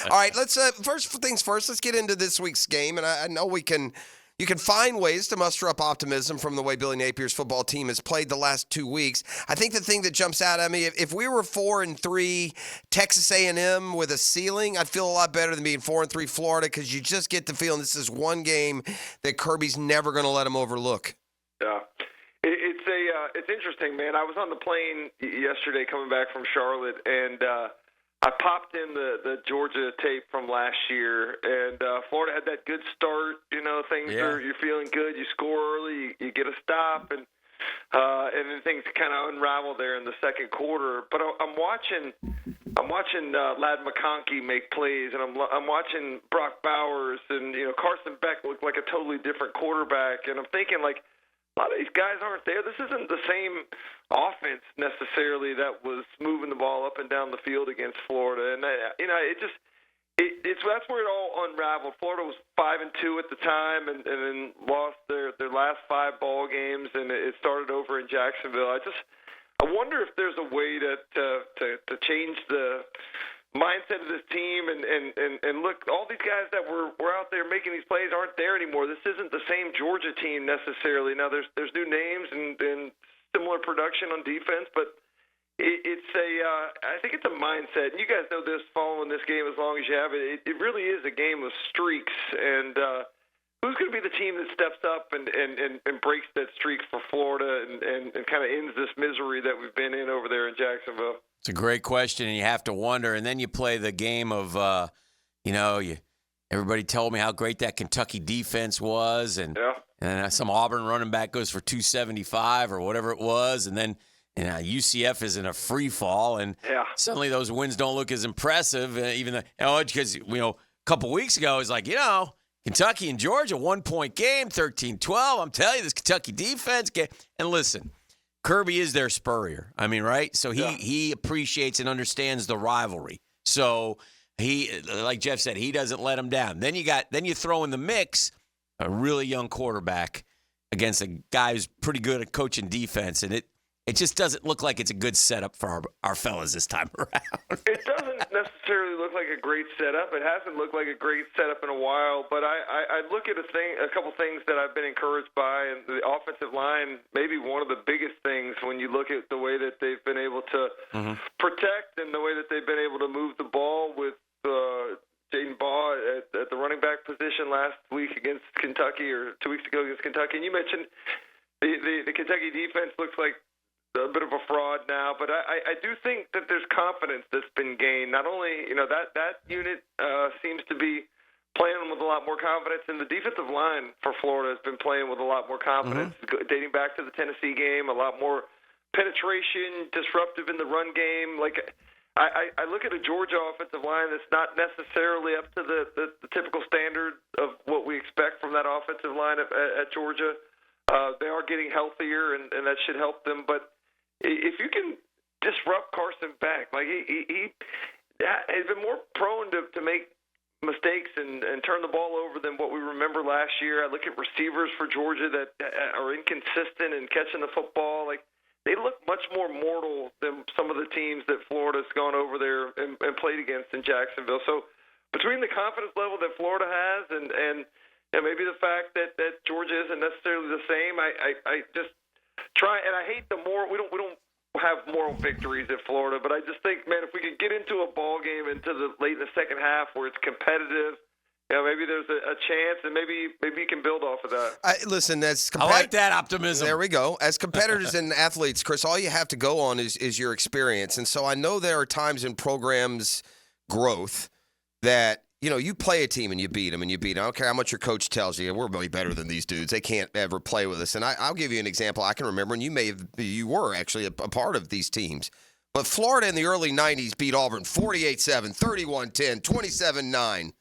All right, let's first things first. Let's get into this week's game, and I know you can find ways to muster up optimism from the way Billy Napier's football team has played the last 2 weeks. I think the thing that jumps out at me, if we were 4-3 Texas A&M with a ceiling, I'd feel a lot better than being 4-3 Florida, because you just get the feeling this is one game that Kirby's never going to let them overlook. Yeah. It's interesting, man. I was on the plane yesterday coming back from Charlotte, and I popped in the Georgia tape from last year, and Florida had that good start. You know, you're feeling good. You score early, you get a stop, and then things kind of unravel there in the second quarter. But I'm watching Ladd McConkey make plays, and I'm watching Brock Bowers, and Carson Beck looked like a totally different quarterback, and I'm thinking, like, a lot of these guys aren't there. This isn't the same offense necessarily that was moving the ball up and down the field against Florida, and that's where it all unraveled. Florida was 5-2 at the time, and then lost their last 5 ball games, and it started over in Jacksonville. I wonder if there's a way to change the mindset of this team, and look, all these guys that were out there making these plays aren't there anymore. This isn't the same Georgia team necessarily. Now there's new names and similar production on defense, but I think it's a mindset. And you guys know this, following this game as long as you have it. It really is a game of streaks, and who's going to be the team that steps up and breaks that streak for Florida and kind of ends this misery that we've been in over there in Jacksonville? It's a great question, and you have to wonder. And then you play the game of, everybody told me how great that Kentucky defense was, and some Auburn running back goes for 275 or whatever it was, and then UCF is in a free fall, and suddenly those wins don't look as impressive, even though because a couple weeks ago it was like Kentucky and Georgia 1-point game, 13-12. I'm telling you, this Kentucky defense and listen. Kirby is their Spurrier. I mean, right? So he appreciates and understands the rivalry. So he, like Jeff said, he doesn't let them down. Then you throw in the mix a really young quarterback against a guy who's pretty good at coaching defense, and it just doesn't look like it's a good setup for our fellas this time around. It doesn't necessarily look like a great setup. It hasn't looked like a great setup in a while. But I look at a couple things that I've been encouraged by, and the offensive line, maybe one of the biggest things when you look at the way that they've been able to protect and the way that they've been able to move the ball with Jaden Baugh at the running back position last week against Kentucky, or 2 weeks ago against Kentucky. And you mentioned the Kentucky defense looks like a bit of a fraud now, but I do think that there's confidence that's been gained. Not only, that unit seems to be playing with a lot more confidence, and the defensive line for Florida has been playing with a lot more confidence, dating back to the Tennessee game, a lot more penetration, disruptive in the run game. Like, I look at a Georgia offensive line that's not necessarily up to the typical standard of what we expect from that offensive line at Georgia. They are getting healthier, and that should help them, but if you can disrupt Carson Beck, like he has been more prone to make mistakes and turn the ball over than what we remember last year. I look at receivers for Georgia that are inconsistent in catching the football. Like, they look much more mortal than some of the teams that Florida's gone over there and played against in Jacksonville. So between the confidence level that Florida has and maybe the fact that Georgia isn't necessarily the same, I just try, and I hate we don't have moral victories at Florida, but I just think, man, if we could get into a ball game into the late in the second half where it's competitive, maybe there's a chance, and maybe you can build off of that. Listen, I like that optimism. There we go. As competitors and athletes, Chris, all you have to go on is your experience, and so I know there are times in programs' growth that you play a team and you beat them. I don't care how much your coach tells you, we're way better than these dudes. They can't ever play with us. And I'll give you an example I can remember, and you were actually a part of these teams. But Florida in the early 90s beat Auburn 48-7, 31-10, 27-9.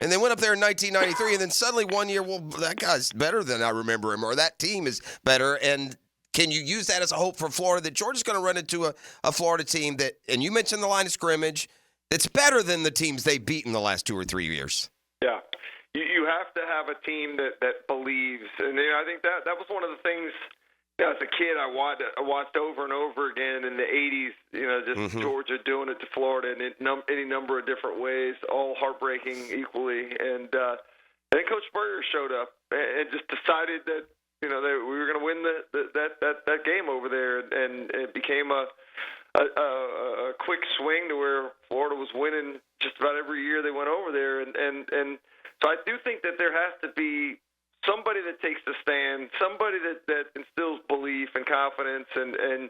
And they went up there in 1993, and then suddenly one year, well, that guy's better than I remember him, or that team is better. And can you use that as a hope for Florida that Georgia's going to run into a Florida team that, and you mentioned the line of scrimmage, that's better than the teams they beat in the last 2 or 3 years? Yeah. You have to have a team that believes. And I think that was one of the things as a kid, I watched over and over again in the 80s, just Georgia doing it to Florida in any number of different ways, all heartbreaking equally. And then Coach Spurrier showed up and just decided that, that we were going to win that game over there. And it became a quick swing to where Florida was winning just about every year they went over there. And so I do think that there has to be somebody that takes the stand, somebody that instills belief and confidence. And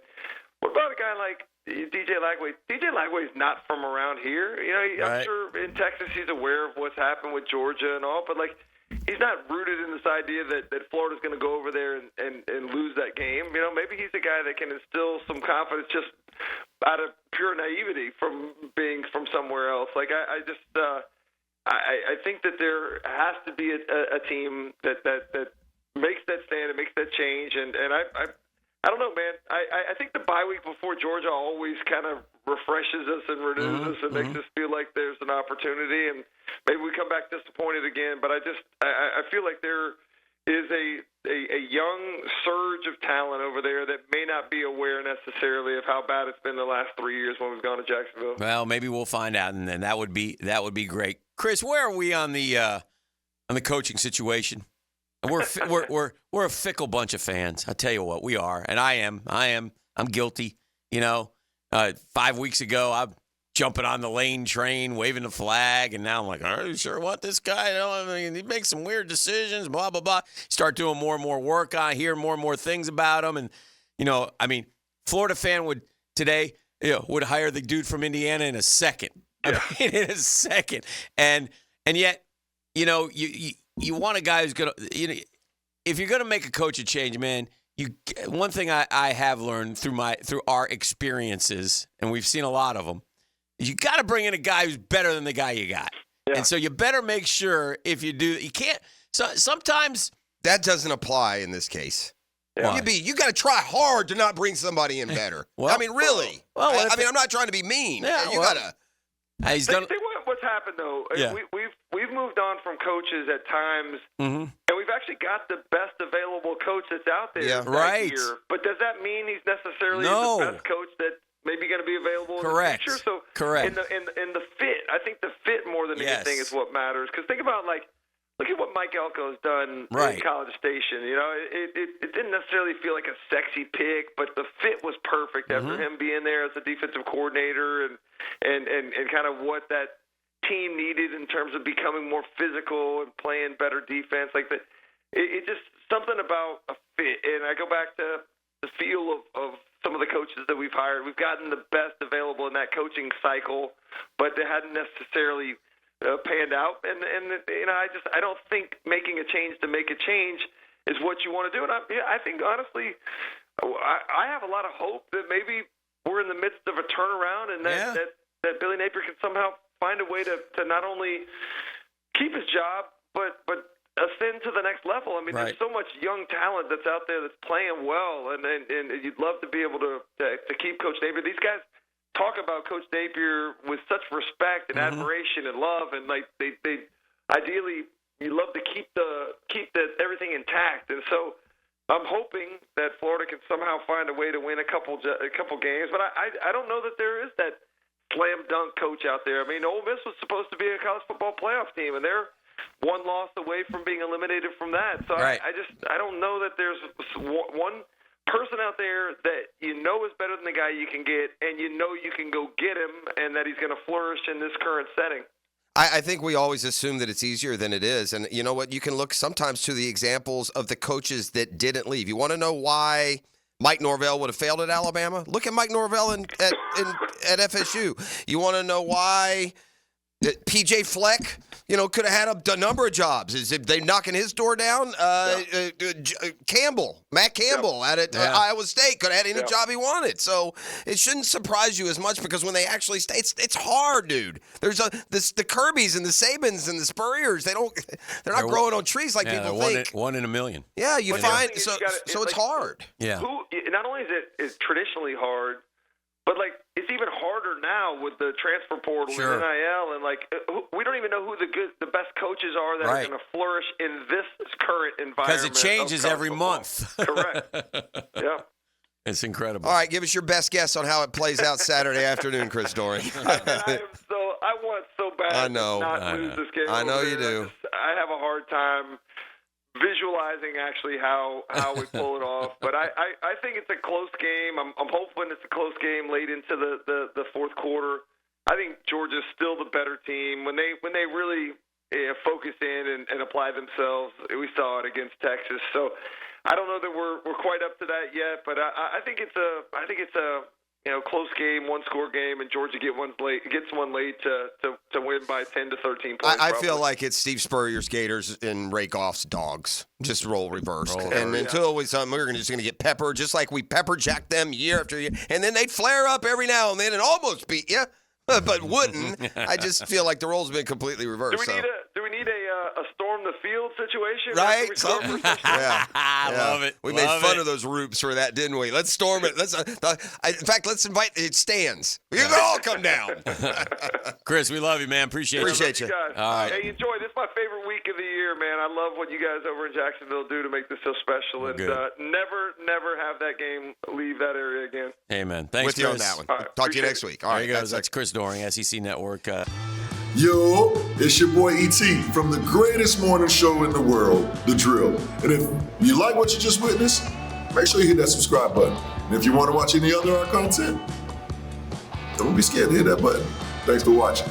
what about a guy like DJ Lagway? DJ Lagway's not from around here. I'm sure in Texas he's aware of what's happened with Georgia and all, but he's not rooted in this idea that Florida's going to go over there and lose that game. Maybe he's a guy that can instill some confidence just out of pure naivety from being from somewhere else. I think that there has to be a team that makes that stand and makes that change. And I don't know, man. I think the bye week before Georgia always kind of refreshes us and renews us and makes us feel like there's an opportunity. And maybe we come back disappointed again. But I feel like there is a young surge of talent over there that may not be aware necessarily of how bad it's been the last 3 years when we've gone to Jacksonville. Well, maybe we'll find out, and then that would be great. Chris, where are we on the coaching situation? We're a fickle bunch of fans. I tell you what, we are, and I'm guilty. 5 weeks ago, I'm jumping on the Lane train, waving the flag, and now I'm like, are you sure want this guy? He makes some weird decisions, blah, blah, blah. Start doing more and more work on, hear more and more things about him. And, Florida fan would hire the dude from Indiana in a second. Yeah. In a second. And yet, you want a guy who's going to, if you're going to make a coaching change, man, one thing I have learned through our experiences, and we've seen a lot of them, you got to bring in a guy who's better than the guy you got. Yeah. And so you better make sure if you do, you can't. So sometimes that doesn't apply in this case. Yeah. You got to try hard to not bring somebody in better. Really. Well, I'm not trying to be mean. Yeah, you got to. He's done. What's happened though? Yeah. We've moved on from coaches at times, and we've actually got the best available coach that's out there that year. But does that mean he's necessarily the best coach that maybe going to be available in the future? So correct. In the fit, I think the fit more than anything is what matters. Because think about look at what Mike Elko's done in College Station. It didn't necessarily feel like a sexy pick, but the fit was perfect after him being there as a defensive coordinator and kind of what that team needed in terms of becoming more physical and playing better defense. It just something about a fit. And I go back to the feel of some of the coaches that we've hired. We've gotten the best available in that coaching cycle, but they hadn't necessarily panned out. And I don't think making a change to make a change is what you want to do. And I think honestly, I have a lot of hope that maybe we're in the midst of a turnaround, and that Billy Napier can somehow find a way to not only keep his job, but ascend to the next level. There's so much young talent that's out there that's playing well, and you'd love to be able to keep Coach Napier. These guys talk about Coach Napier with such respect and admiration and love, and they ideally you love to keep everything intact. And so I'm hoping that Florida can somehow find a way to win a couple games, but I don't know that there is that slam dunk coach out there. Ole Miss was supposed to be a college football playoff team, and they're one loss away from being eliminated from that. So I don't know that there's one person out there that is better than the guy you can get, and you can go get him, and that he's going to flourish in this current setting. I think we always assume that it's easier than it is. And you know what? You can look sometimes to the examples of the coaches that didn't leave. You want to know why Mike Norvell would have failed at Alabama? Look at Mike Norvell at FSU. You want to know why P.J. Fleck, could have had a number of jobs. Is they knocking his door down? Matt Campbell at Iowa State could have had any job he wanted. So it shouldn't surprise you as much, because when they actually stay, it's hard, dude. There's the Kirbys and the Sabins and the Spurriers. They're not growing on trees like people think. One in a million. Yeah, you find so it's hard. Yeah. Not only is it traditionally hard, But, like, it's even harder now with the transfer portal and NIL, and, like, we don't even know who the best coaches are that are going to flourish in this current environment. Because it changes every month. Correct. Yeah. It's incredible. All right, give us your best guess on how it plays out Saturday afternoon, Chris Doering. I want so bad to not lose this game. I know you do. I have a hard time visualizing actually how we pull it off. But I think it's a close game. I'm hoping it's a close game late into the fourth quarter. I think Georgia's still the better team. When they really focus in and apply themselves, we saw it against Texas. So I don't know that we're quite up to that yet, but I think it's a close game, one-score game, and Georgia gets one late to win by 10 to 13 points. I feel like it's Steve Spurrier's Gators and Rakoff's Dogs. Just roll reversed. Until we're just going to get peppered, just like we pepper jacked them year after year. And then they'd flare up every now and then and almost beat you, but wouldn't. I just feel like the roles have been completely reversed. Do we need a storm the field situation? Right? I love it. We made fun of those Roops for that, didn't we? Let's storm it. In fact, let's invite it stands. You can all come down. Chris, we love you, man. Appreciate you. Guys. All right. Hey, enjoy. This is my favorite week of the year, man. I love what you guys over in Jacksonville do to make this so special. And never have that game leave that area again. Amen. Thanks, With you on that one. Right, Talk to you next week. All right, there you go. That's Chris Doering, SEC Network. Yo, it's your boy E.T. from the greatest morning show in the world, The Drill. And if you like what you just witnessed, make sure you hit that subscribe button. And if you want to watch any other of our content, don't be scared to hit that button. Thanks for watching.